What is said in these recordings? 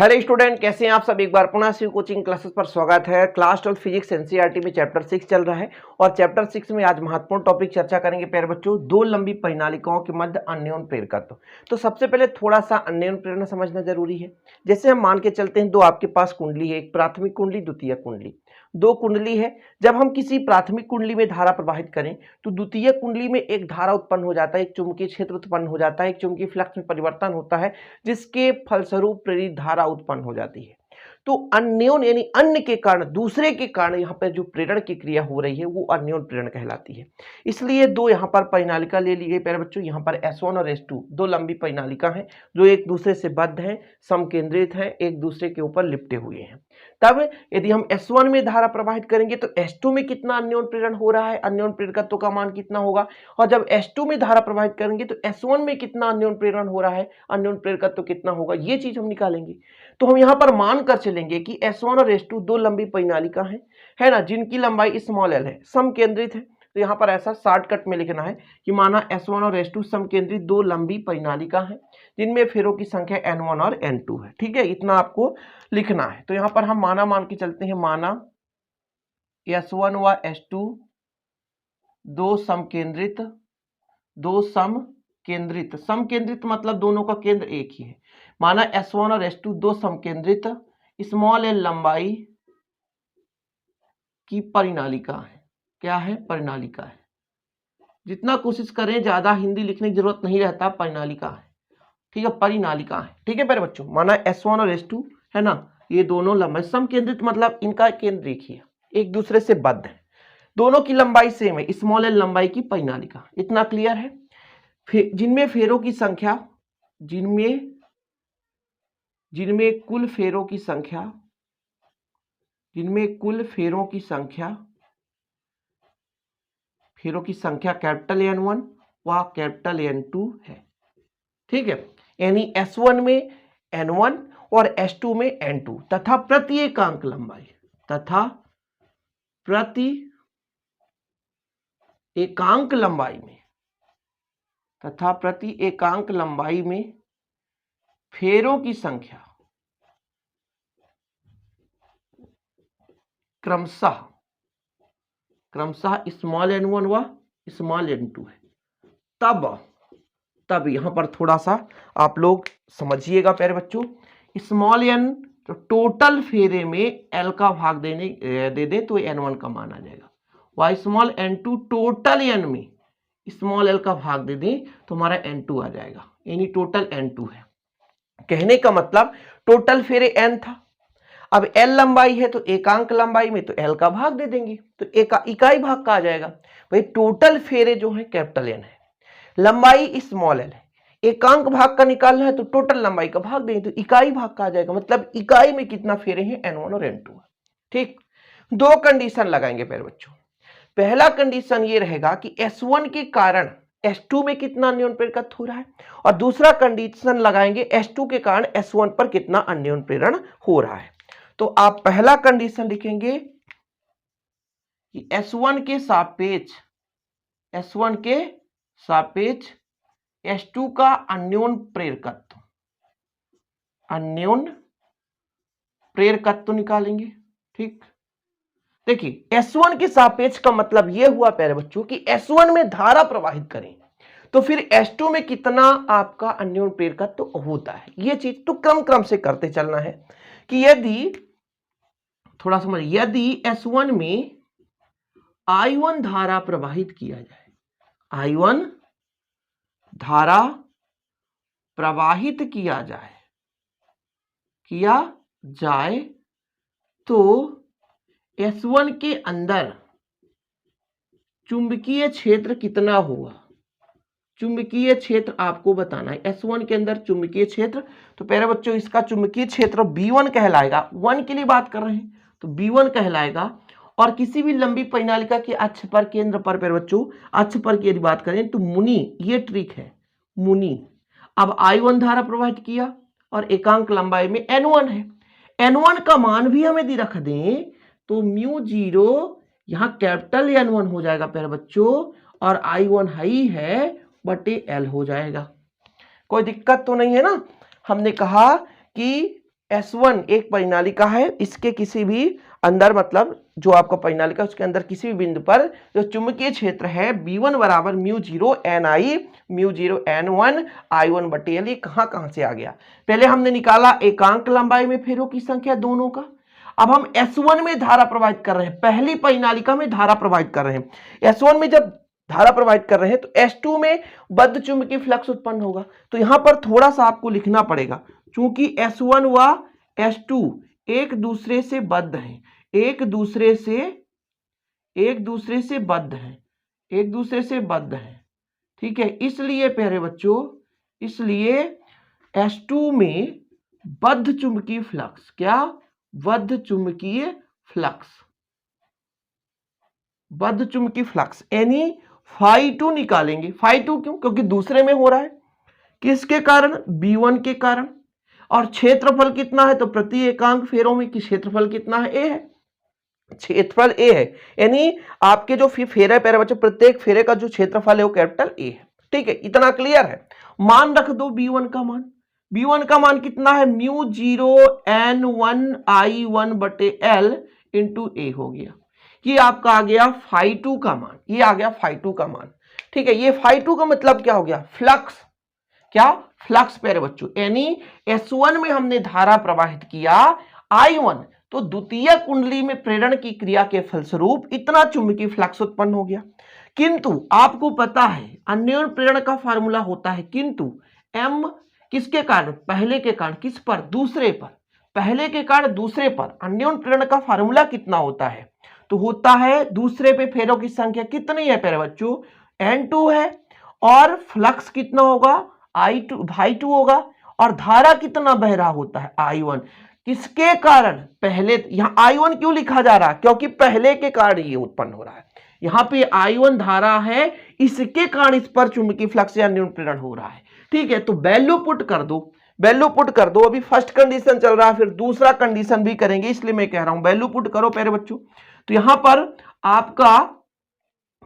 Hello student, कैसे हैं आप सब। एक बार पुनः शिव कोचिंग क्लासेस पर स्वागत है। क्लास 12 फिजिक्स एनसीईआरटी में चैप्टर 6 चल रहा है और चैप्टर 6 में आज महत्वपूर्ण टॉपिक चर्चा करेंगे प्यारे बच्चों, दो लंबी परिनालिकाओं के मध्य अन्योन्य प्रेरकत्व। तो सबसे पहले थोड़ा सा अन्योन्य प्रेरणा समझना जरूरी है। जैसे हम मान के चलते हैं, दो आपके पास कुंडली है, एक प्राथमिक कुंडली, द्वितीय कुंडली। दो कुंडली है। जब हम किसी प्राथमिक कुंडली में धारा प्रवाहित करें तो द्वितीय कुंडली में एक धारा उत्पन्न हो जाता है, एक चुंबकीय क्षेत्र उत्पन्न हो जाता है, एक चुंबकीय फ्लक्स में परिवर्तन होता है, जिसके फलस्वरूप प्रेरित धारा उत्पन्न हो जाती है। तो अन्योन्य यानी अन्य के कारण, दूसरे के कारण यहाँ पर जो प्रेरण की क्रिया हो रही है वो अन्योन्य प्रेरण कहलाती है। इसलिए दो यहाँ पर परिनालिका ले ली गई प्यारे बच्चों। यहाँ पर S1 और S2 दो लंबी परिनालिका हैं जो एक दूसरे से बद्ध हैं, समकेंद्रित हैं, एक दूसरे के ऊपर लिपटे हुए हैं। तब यदि हम S1 में धारा प्रवाहित करेंगे तो S2 में कितना अन्योन्य प्रेरण हो रहा है, अन्योन्य प्रेरकत्व का मान कितना होगा, और जब S2 में धारा प्रवाहित करेंगे तो S1 में कितना अन्योन्य प्रेरण हो रहा है, अन्योन्य प्रेरकत्व कितना होगा, ये चीज हम निकालेंगे। तो हम यहाँ पर मान कर चलेंगे कि S1 और S2 दो लंबी परिनालिका है ना, जिनकी लंबाई स्मॉल l है, समकेंद्रित है। तो यहाँ पर ऐसा शॉर्टकट में लिखना है कि माना S1 और S2 समकेंद्रित दो लंबी परिनालिका हैं जिनमें फेरों की संख्या N1 और N2 है। ठीक है, इतना आपको लिखना है। तो यहाँ पर हम माना मान के चलते हैं, माना S1 व S2 दो समकेंद्रित, समकेंद्रित मतलब दोनों का केंद्र एक ही है। माना S1 और S2 दो समकेंद्रित स्मॉल l लंबाई की परिनालिका है। क्या है? परिनालिका है। जितना कोशिश करें ज्यादा हिंदी लिखने की जरूरत नहीं रहता, परिनालिका है। ठीक है, परिनालिका है। ठीक है प्यारे बच्चों, माना S1 और S2 है ना, ये दोनों लंबाई समकेंद्रित मतलब इनका केंद्र एक ही है, एक दूसरे से बद्ध है, दोनों की लंबाई सेम है, स्मॉल l लंबाई की परिनालिका। इतना क्लियर है। जिनमें फेरों की संख्या, जिनमें कुल फेरों की संख्या कैपिटल N1 व कैपिटल N2 है। ठीक है, यानी S1 में N1 और S2 में N2 तथा प्रति एकांक लंबाई में फेरों की संख्या क्रमशः स्मॉल n1 व स्मॉल n2 है। तब यहां पर थोड़ा सा आप लोग समझिएगा प्यारे बच्चों, स्मॉल n तो टोटल फेरे में l का भाग दे दे तो n1 का मान आ जाएगा, y small n2 total n में स्मॉल l का भाग दे दें तो हमारा n2 आ जाएगा, यानी टोटल n2 है। कहने का मतलब टोटल फेरे n था, अब l लंबाई है तो एकांक लंबाई में तो l का भाग दे देंगे तो इकाई भाग का आ जाएगा। भाई टोटल फेरे जो है कैपिटल N है, लंबाई स्मॉल l है, एकांक भाग का निकालना है तो टोटल लंबाई का भाग देंगे तो इकाई भाग का आ जाएगा, मतलब इकाई में कितना फेरे हैं, N1 और N2। ठीक, दो कंडीशन लगाएंगे प्यारे बच्चों। पहला कंडीशन ये रहेगा कि S1 के कारण S2 में कितना अन्योन्य प्रेरकत्व हो रहा है, और दूसरा कंडीशन लगाएंगे S2 के कारण S1 पर कितना अन्योन्य प्रेरण हो रहा है। तो आप पहला कंडीशन लिखेंगे कि S1 के सापेक्ष S2 का अन्योन्य प्रेरकत्व निकालेंगे। ठीक, देखिए S1 के सापेक्ष का मतलब यह हुआ प्यारे बच्चों कि S1 में धारा प्रवाहित करें तो फिर S2 में कितना आपका अन्योन्य प्रेरकत्व होता है। यह चीज तो क्रम से करते चलना है कि यदि थोड़ा समझ, यदि S1 में I1 धारा प्रवाहित किया जाए, I1 धारा प्रवाहित किया जाए तो S1 के अंदर चुंबकीय क्षेत्र कितना होगा, चुंबकीय क्षेत्र आपको बताना है। S1 के अंदर चुंबकीय क्षेत्र, तो प्यारे बच्चों इसका चुंबकीय क्षेत्र B1 कहलाएगा, 1 के लिए बात कर रहे हैं तो B1 कहलाएगा। और किसी भी लंबी परिनालिका के अक्ष पर, केंद्र पर प्यारे बच्चों अक्ष पर की यदि बात करें तो मुनि, ये ट्रिक है मुनि। अब I1 धारा प्रवाहित किया और एकांक लंबाई में N1 है, N1 का मान भी हम यदि रख दें तो μ0 यहां कैपिटल N1 हो जाएगा प्यारे बच्चों, और I1 ही है बटे L हो जाएगा। कोई दिक्कत तो नहीं है ना। हमने कहा कि S1 एक परिनालिका है, इसके किसी भी अंदर मतलब जो आपका परिनालिका उसके अंदर किसी भी बिंदु पर जो चुंबकीय क्षेत्र है B1 बराबर mu 0 NI mu 0 N1 I1 बटे L, ये कहां से आ गया? पहले हमने निकाला एकांक लंबाई में फेरों की संख्या दोनों का। अब हम S1 में धारा प्रवाहित कर रहे हैं, पहली परिनालिका में धारा प्रवाहित कर रहे हैं। S1 में जब धारा प्रवाहित कर रहे हैं तो S2 में बद्ध चुंबकीय फ्लक्स उत्पन्न होगा। तो यहां पर थोड़ा सा आपको लिखना पड़ेगा, चूंकि S1 व S2 एक दूसरे से बद्ध हैं, एक दूसरे से बद्ध हैं, ठीक है। इसलिए प्यारे बच्चों, इसलिए S2 में बद्ध चुंबकीय फ्लक्स, क्या? बद्ध चुंबकीय फ्लक्स यानी φ2 निकालेंगे। φ2 क्यों? क्योंकि दूसरे में हो रहा है। किसके कारण? B1 के कारण। और क्षेत्रफल कितना है? तो प्रति एकांक फेरों में क्षेत्रफल कितना है? A है, क्षेत्रफल A है, यानी आपके जो फेरे प्यारे बच्चों प्रत्येक फेरे का जो क्षेत्रफल है वो कैपिटल A है, ठीक है। इतना क्लियर है। मान रख दो B1 का मान, B1 का मान कितना है? म्यू 0 N1 I1 बटे L इंटू A हो गया। ये आपका आ गया φ2 का मान, ये आ गया φ2 का मान, ठीक है। ये φ2 का मतलब क्या हो गया? फ्लक्स, क्या? फ्लक्स प्यारे बच्चों, यानी S1 में हमने धारा प्रवाहित किया I1, तो द्वितीय कुंडली में प्रेरण की क्रिया के फलस्वरूप इतना चुंबकीय फ्लक्स उत्पन्न हो गया। किंतु आपको पता है अन्योन प्रेरण का फार्मूला होता है किंतु M किसके कारण? पहले के कारण। किस पर? दूसरे पर। पहले के कारण दूसरे पर अन्योन प्रेरण का फार्मूला कितना होता है? तो होता है दूसरे पे फेरों की संख्या कितनी है प्यारे बच्चों? N2 है, और फ्लक्स कितना होगा? I2 होगा, और धारा कितना बह रहा होता है? I1। किसके कारण? पहले, यहां I1 क्यों लिखा जा रहा है? क्योंकि पहले के कारण ये उत्पन्न हो रहा है। यहां पे I1 धारा है, इसके कारण इस पर चुंबकीय फ्लक्स या अन्योन प्रेरण हो रहा है, ठीक है। तो वैल्यू पुट कर दो, वैल्यू पुट कर दो। अभी फर्स्ट कंडीशन चल रहा है, फिर दूसरा कंडीशन भी करेंगे, इसलिए मैं कह रहा हूं वैल्यू पुट करो प्यारे बच्चों। तो यहां पर आपका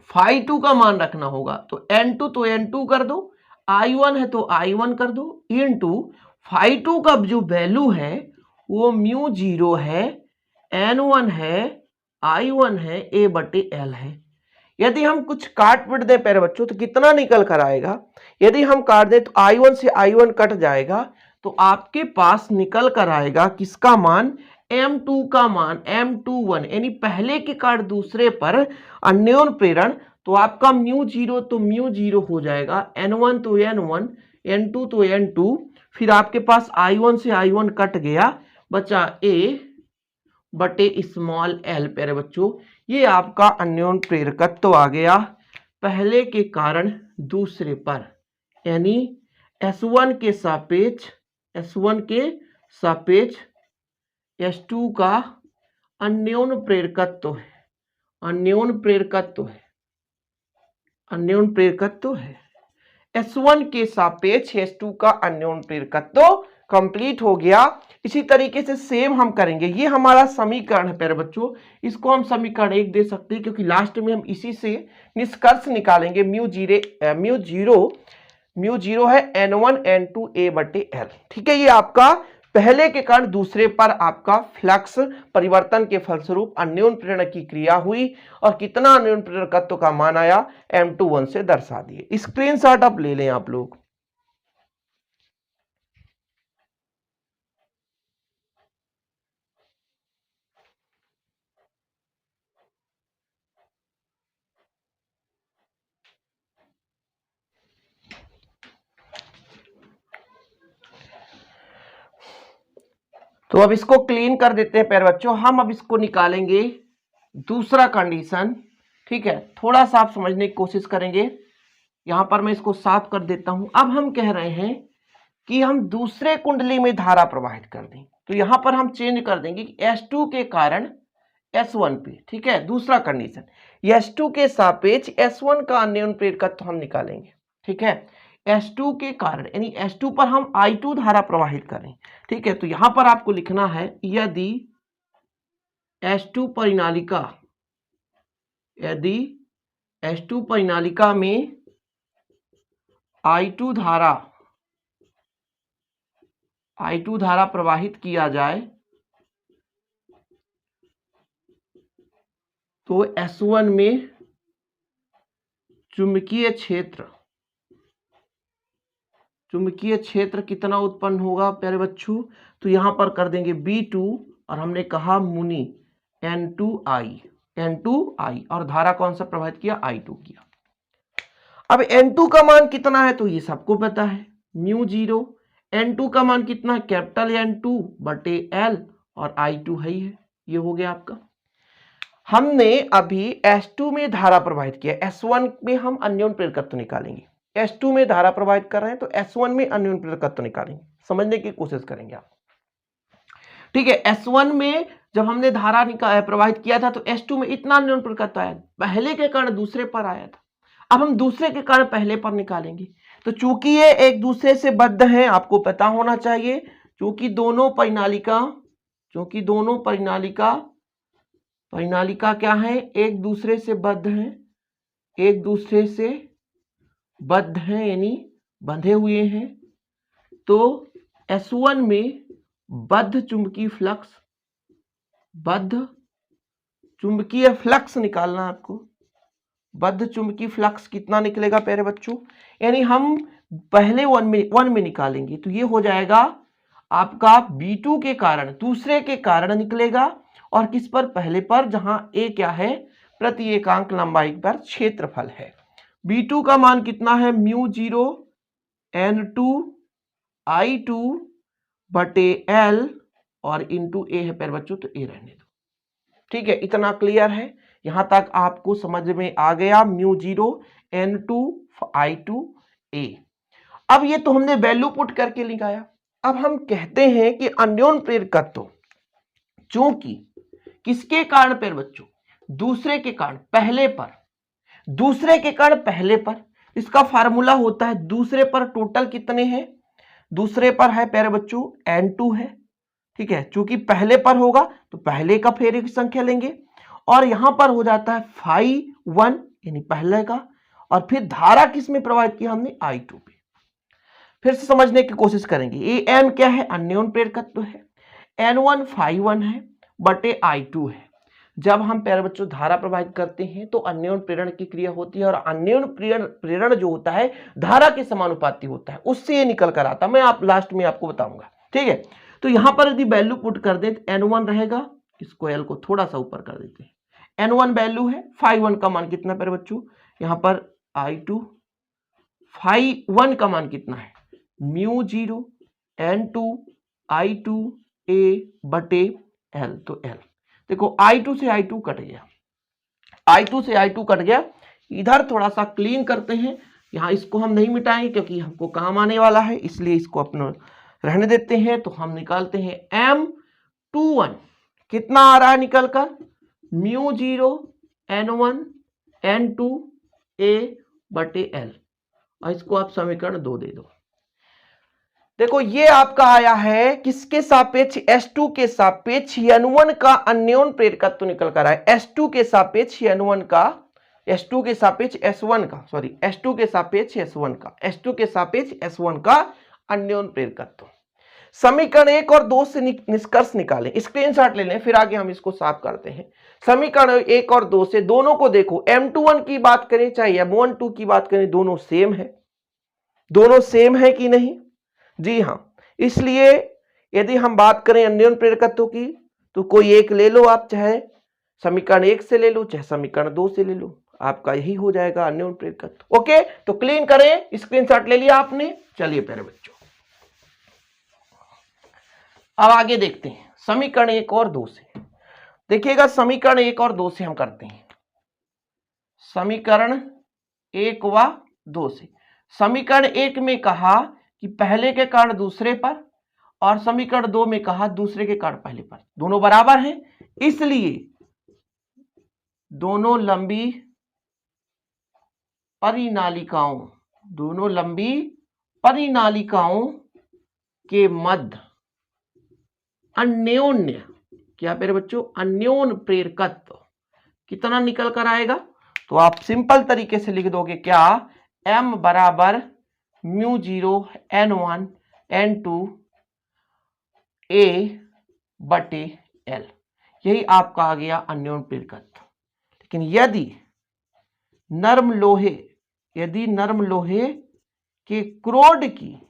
φ2 का मान रखना होगा, तो N2 तो N2 कर दो, I1 है तो I1 कर दो, इनटू φ2 का जो वैल्यू है वो म्यू 0 है, N1 है, I1 है, A बटे L है। यदि हम कुछ काट पीट दें प्यारे बच्चों तो कितना निकल कर आएगा? यदि हम काट दें तो I1 से I1 कट जाएगा, तो आपके पास निकल कर आएगा किसका मान? M2 का मान, M21, यानी पहले के काट दूसरे पर अन्योन प्रेरण। तो आपका म्यू 0 तो म्यू 0 हो जाएगा, N1 तो N1, N2 तो N2, फिर आपके पास I1 से I1 कट गया, बचा A बटे स्मॉल l प्यारे बच्चों। ये आपका अन्योन प्रेरकत्व तो आ गया पहले के कारण दूसरे पर, यानी S1 के सापेक्ष S2 का अन्योन प्रेरकत्व है, अन्योन प्रेरकत्व है। S1 के सापेक्ष S2 का अन्योन प्रेरकत्व कंप्लीट हो गया। इसी तरीके से सेम हम करेंगे, ये हमारा समीकरण है प्यारे बच्चों, इसको हम समीकरण 1 दे सकते हैं क्योंकि लास्ट में हम इसी से निष्कर्ष निकालेंगे। म्यू 0 है N1 N2 A बटे L, ठीक है। ये आपका पहले के कारण दूसरे पर आपका फ्लक्स परिवर्तन के फलस्वरूप अन्योन प्रेरण की क्रिया हुई, और कितना अन्योन प्रेरकत्व का मान आया M21 से दर्शा दिए। स्क्रीनशॉट आप ले लें आप लोग। तो अब इसको क्लीन कर देते हैं प्यारे बच्चों। हम अब इसको निकालेंगे दूसरा कंडीशन, ठीक है। थोड़ा सा आप समझने की कोशिश करेंगे। यहां पर मैं इसको साफ कर देता हूं। अब हम कह रहे हैं कि हम दूसरे कुंडली में धारा प्रवाहित कर दें, तो यहां पर हम चेंज कर देंगे कि S2 के कारण S1 पे, ठीक है। दूसरा कंडीशन, S2 के सापेक्ष S1 का अन्योन प्रेरकत्व हम निकालेंगे, ठीक है। S2 के कारण यानी S2 पर हम I2 धारा प्रवाहित करें, ठीक है। तो यहां पर आपको लिखना है यदि S2 परिनालिका में I2 धारा I2 धारा प्रवाहित किया जाए तो S1 में चुंबकीय क्षेत्र कितना उत्पन्न होगा प्यारे बच्चों? तो यहां पर कर देंगे B2 और हमने कहा मुनि N2I और धारा कौन सा प्रवाहित किया? I2 किया। अब N2 का मान कितना है? तो ये सबको पता है, μ0। N2 का मान कितना है? कैपिटल N2 बटे L और I2 है ही है। ये हो गया आपका। हमने अभी S2 में धारा प्रवाहित किया, S1 में हम अन्योन प्रेरकत्व निकालेंगे। S2 में धारा प्रवाहित कर रहे हैं तो S1 में अन्योन प्रेरकत्व निकालेंगे, समझने की कोशिश करेंगे आप। ठीक है, S1 में जब हमने धारा प्रवाहित किया था तो S2 में इतना अन्योन प्रेरकत्व आया, पहले के कारण दूसरे पर आया था। अब हम दूसरे के कारण पहले पर निकालेंगे। तो चूंकि ये एक दूसरे से बद्ध हैं, आपको पता होना चाहिए, क्योंकि दोनों परिनालिका क्या है? एक दूसरे से बद्ध हैं, यानी बंधे हुए हैं। तो S1 में बद्ध चुंबकीय फ्लक्स निकालना आपको। बद्ध चुंबकीय फ्लक्स कितना निकलेगा प्यारे बच्चों? यानी हम पहले वन में निकालेंगे तो ये हो जाएगा आपका B2 के कारण, दूसरे के कारण निकलेगा। और किस पर? पहले पर, जहां A क्या है? प्रति एकांक लंबाई पर क्षेत्रफल है। B2 का मान कितना है? μ0 N2I2 बटे L और इंटू A है प्यारे बच्चों, तो A रहने दो। ठीक है, इतना क्लियर है? यहां तक आपको समझ में आ गया? μ0 N2I2 A। अब ये तो हमने वैल्यू पुट करके लिखाया। अब हम कहते हैं कि अन्योन प्रेरकत्व चूंकि किसके कारण प्यारे बच्चों? दूसरे के कारण पहले पर। इसका फार्मूला होता है, दूसरे पर टोटल कितने हैं? दूसरे पर है प्यारे बच्चों N2 है। ठीक है, चूंकि पहले पर होगा तो पहले का फेरे की संख्या लेंगे, और यहां पर हो जाता है phi1 यानी पहले का, और फिर धारा किस में प्रवाहित किया हमने? I2 पे। फिर से समझने की कोशिश करेंगे। ये M क्या है? अन्योन प्रेरकत्व है। N1 phi1 है बटे I2 है। जब हम प्यारे बच्चों धारा प्रवाहित करते हैं तो अन्योन प्रेरण की क्रिया होती है, और अन्योन प्रेरण जो होता है धारा के समानुपाती होता है, उससे ये निकल कर आता है। मैं लास्ट में आपको बताऊंगा। ठीक है, तो यहां पर यदि वैल्यू पुट कर दें तो N1 रहेगा, इसको L को थोड़ा सा ऊपर कर देते हैं। N1 वैल्यू है, phi1 का मान कितना प्यारे बच्चों? यहां पर I2, phi1 का मान कितना है? μ0 N2I2 A बटे L, तो L। देखो I2 से I2 कट गया। इधर थोड़ा सा क्लीन करते हैं, यहां इसको हम नहीं मिटाएंगे क्योंकि हमको काम आने वाला है, इसलिए इसको अपना रहने देते हैं। तो हम निकालते हैं M21 कितना आ रहा है निकल कर? μ0 N1 N2 A बटे L, और इसको आप समीकरण 2 दे दो। देखो ये आपका आया है किसके सापेक्ष? S2 के सापेक्ष N1 का अन्योन प्रेरकत्व निकल कर आया। S2 के सापेक्ष S1 का अन्योन प्रेरकत्व। समीकरण 1 और 2 से निष्कर्ष निकालें, स्क्रीनशॉट ले लें, फिर आगे हम इसको साफ करते हैं। समीकरण 1 और 2 से दोनों को देखो, M21 की बात करें चाहे M12 की बात करें, दोनों सेम है कि नहीं? जी हां। इसलिए यदि हम बात करें अन्योन प्रेरकत्व की तो कोई एक ले लो आप, चाहे समीकरण 1 से ले लो चाहे समीकरण 2 से ले लो, आपका यही हो जाएगा अन्योन प्रेरकत्व। ओके, तो क्लीन करें, स्क्रीनशॉट ले लिया आपने। चलिए प्यारे बच्चों अब आगे देखते हैं समीकरण 1 और 2 से। देखिएगा समीकरण 1 और 2 से हम करते हैं। समीकरण 1 व 2 से, समीकरण 1 में कहा कि पहले के कारण दूसरे पर, और समीकरण 2 में कहा दूसरे के कारण पहले पर, दोनों बराबर हैं, इसलिए दोनों लंबी परिनालिकाओं के मध्य अन्योन्य, क्या प्यारे बच्चों? अन्योन प्रेरकत्व कितना निकल कर आएगा? तो आप सिंपल तरीके से लिख दोगे क्या? M बराबर μ0 N1 N2 A/L, यही आपका आ गया अन्योन प्रेरकत्व। लेकिन यदि नर्म लोहे के क्रोड की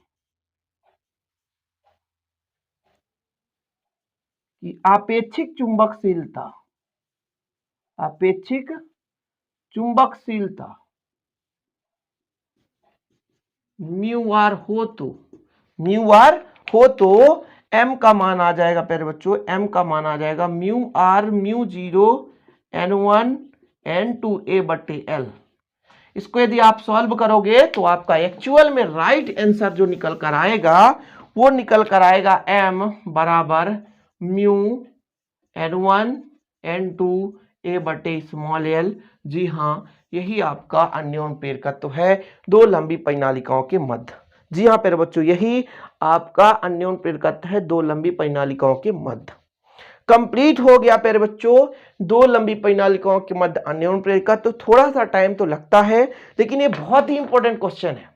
आपेक्षिक चुंबकशीलता म्यू आर हो तो m का मान आ जाएगा प्यारे बच्चों, m का मान आ जाएगा म्यू0 n1 n2 A/L। इसको यदि आप सॉल्व करोगे तो आपका एक्चुअल में राइट आंसर जो निकल कर आएगा वो निकल कर आएगा m बराबर म्यू n1 n2 A/l। जी हाँ, यही आपका अन्योन प्रेरकत्व है दो लंबी परिनालिकाओं के मध्य। जी हाँ प्यारे बच्चों, यही आपका अन्योन प्रेरकत्व है दो लंबी परिनालिकाओं के मध्य। कंप्लीट हो गया प्यारे बच्चों दो लंबी परिनालिकाओं के मध्य अन्योन प्रेरकत्व। थोड़ा सा टाइम तो लगता है, लेकिन ये बहुत ही इंपॉर्टेंट क्वेश्चन है,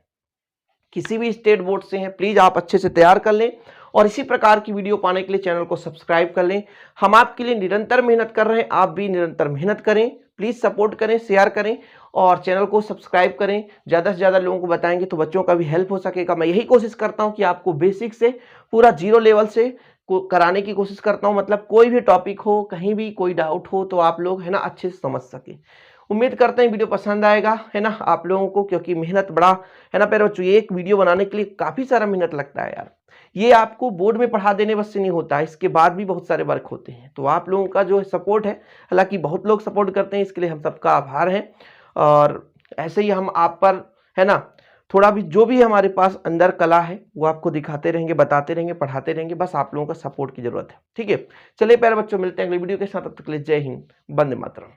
किसी भी स्टेट बोर्ड से है, प्लीज आप अच्छे से तैयार कर लें और इसी प्रकार की वीडियो पाने के लिए चैनल को सब्सक्राइब कर लें। हम आपके लिए निरंतर मेहनत कर रहे हैं, आप भी निरंतर मेहनत करें, प्लीज सपोर्ट करें, शेयर करें और चैनल को सब्सक्राइब करें। ज्यादा से ज्यादा लोगों को बताएंगे तो बच्चों का भी हेल्प हो सकेगा। मैं यही कोशिश करता हूं कि आपको बेसिक से पूरा जीरो लेवल से कराने की कोशिश करता हूं, मतलब कोई भी टॉपिक हो, कहीं भी कोई डाउट हो तो आप लोग है ना अच्छे से समझ सके। उम्मीद करते हैं वीडियो पसंद आएगा है ना आप लोगों को, क्योंकि मेहनत बड़ा है ना प्यारे बच्चों, एक वीडियो बनाने के लिए काफी सारा मेहनत लगता है यार। ये आपको बोर्ड में पढ़ा देने बस से नहीं होता, इसके बाद भी बहुत सारे वर्क होते हैं। तो आप लोगों का जो सपोर्ट है, हालांकि बहुत लोग सपोर्ट करते हैं, इसके लिए हम सबका आभार है। और ऐसे ही हम आप पर है ना थोड़ा भी जो भी हमारे पास अंदर कला है वो आपको दिखाते रहेंगे, बताते रहेंगे, पढ़ाते रहेंगे, बस आप लोगों का सपोर्ट की जरूरत है। ठीक है, चलिए प्यारे बच्चों, मिलते हैं अगली वीडियो के साथ, तब तक के लिए जय हिंद, वंदे मातरम।